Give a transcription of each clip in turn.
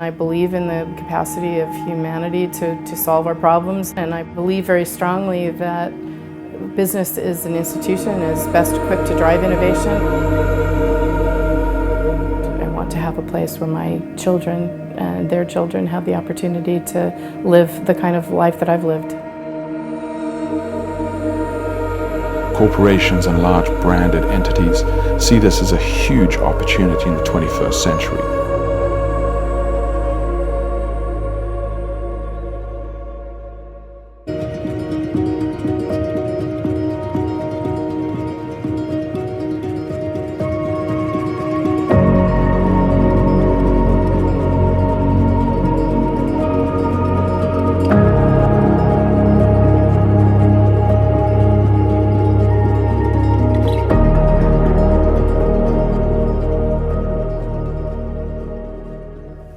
I believe in the capacity of humanity to solve our problems, and I believe very strongly that business is an institution is best equipped to drive innovation. I want to have a place where my children and their children have the opportunity to live the kind of life that I've lived. Corporations and large branded entities see this as a huge opportunity in the 21st century.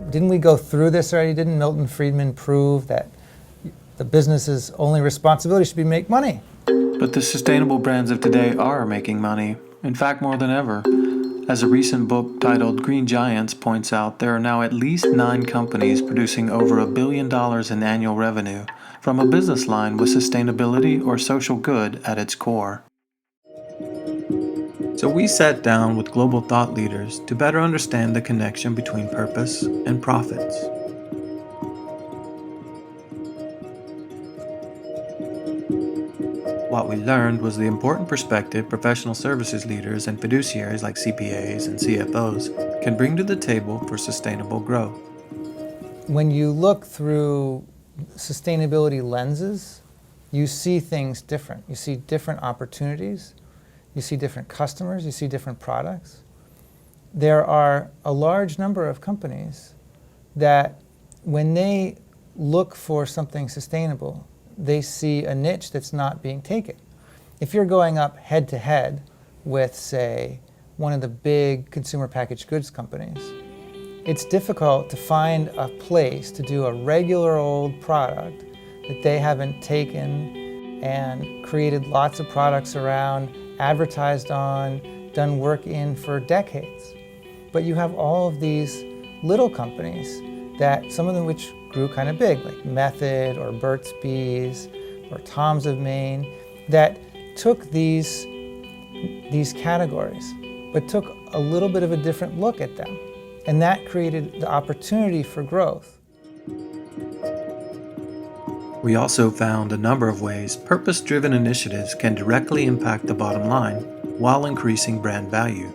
Didn't we go through this already? Didn't Milton Friedman prove that the business's only responsibility should be make money? But the sustainable brands of today are making money, in fact more than ever. As a recent book titled Green Giants points out, there are now at least 9 companies producing over $1 billion in annual revenue from a business line with sustainability or social good at its core. So we sat down with global thought leaders to better understand the connection between purpose and profits. What we learned was the important perspective professional services leaders and fiduciaries like CPAs and CFOs can bring to the table for sustainable growth. When you look through sustainability lenses, you see things different. You see different opportunities. You see different customers, you see different products. There are a large number of companies that when they look for something sustainable, they see a niche that's not being taken. If you're going up head to head with, say, one of the big consumer packaged goods companies, it's difficult to find a place to do a regular old product that they haven't taken and created lots of products around, advertised on, done work in for decades. But you have all of these little companies that some of them which grew kind of big, like Method or Burt's Bees or Tom's of Maine, that took these categories, but took a little bit of a different look at them. And that created the opportunity for growth. We also found a number of ways purpose-driven initiatives can directly impact the bottom line while increasing brand value.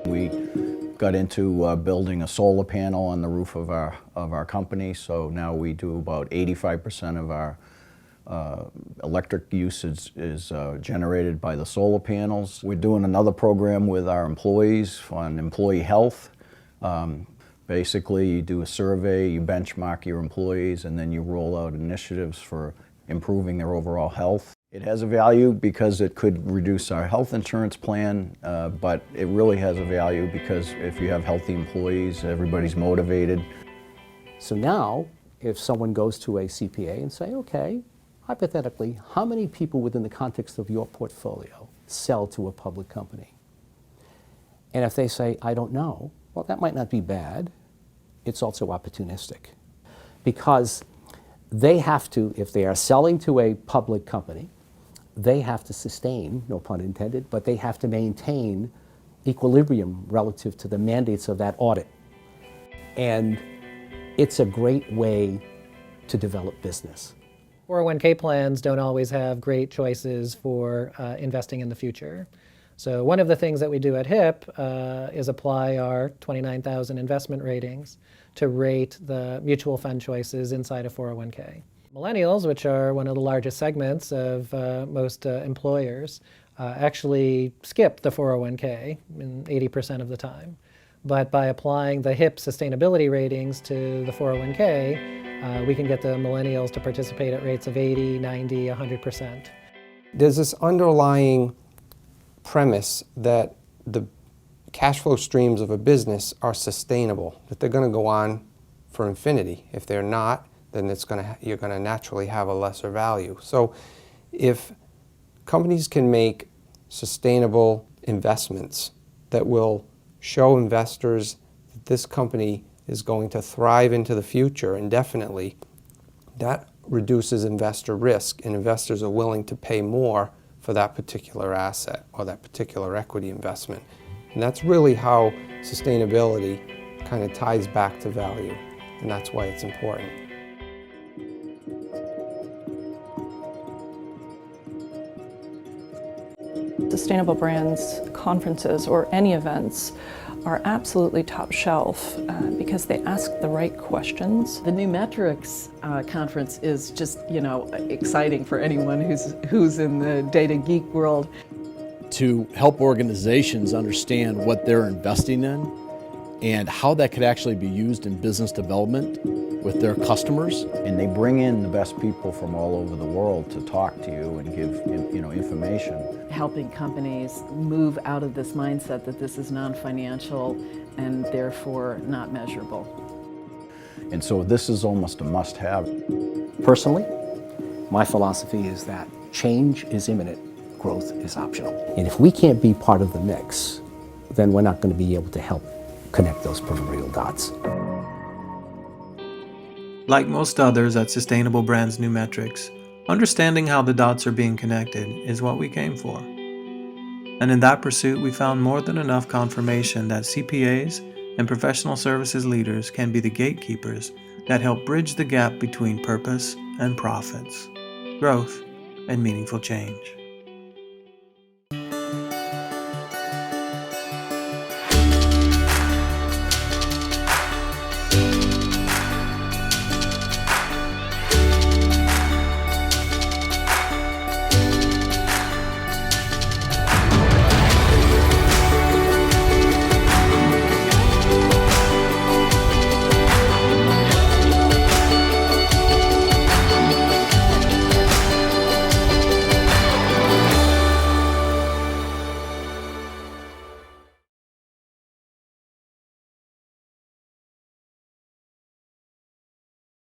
We got into building a solar panel on the roof of our company, so now we do about 85% of our electric usage is generated by the solar panels. We're doing another program with our employees on employee health. Basically, you do a survey, you benchmark your employees, and then you roll out initiatives for improving their overall health. It has a value because it could reduce our health insurance plan, but it really has a value because if you have healthy employees, everybody's motivated. So now, if someone goes to a CPA and say, okay, hypothetically, how many people within the context of your portfolio sell to a public company? And if they say, I don't know, well, that might not be bad. It's also opportunistic. Because they have to, if they are selling to a public company, they have to sustain, no pun intended, but they have to maintain equilibrium relative to the mandates of that audit. And it's a great way to develop business. 401k plans don't always have great choices for investing in the future. So one of the things that we do at HIP is apply our 29,000 investment ratings to rate the mutual fund choices inside a 401k. Millennials, which are one of the largest segments of most employers, actually skip the 401k in 80% of the time. But by applying the HIP sustainability ratings to the 401k, we can get the millennials to participate at rates of 80, 90, 100%. There's this underlying premise that the cash flow streams of a business are sustainable, that they're going to go on for infinity. If they're not, then you're going to naturally have a lesser value. So if companies can make sustainable investments that will show investors that this company is going to thrive into the future indefinitely, that reduces investor risk, and investors are willing to pay more for that particular asset or that particular equity investment. And that's really how sustainability kind of ties back to value, and that's why it's important. Sustainable brands conferences or any events are absolutely top shelf because they ask the right questions. The New Metrics conference is just, exciting for anyone who's in the data geek world. To help organizations understand what they're investing in and how that could actually be used in business development with their customers. And they bring in the best people from all over the world to talk to you and give information. Helping companies move out of this mindset that this is non-financial and therefore not measurable. And so this is almost a must-have. Personally, my philosophy is that change is imminent, growth is optional. And if we can't be part of the mix, then we're not going to be able to help connect those proverbial dots. Like most others at Sustainable Brands New Metrics, understanding how the dots are being connected is what we came for. And in that pursuit, we found more than enough confirmation that CPAs and professional services leaders can be the gatekeepers that help bridge the gap between purpose and profits, growth and meaningful change.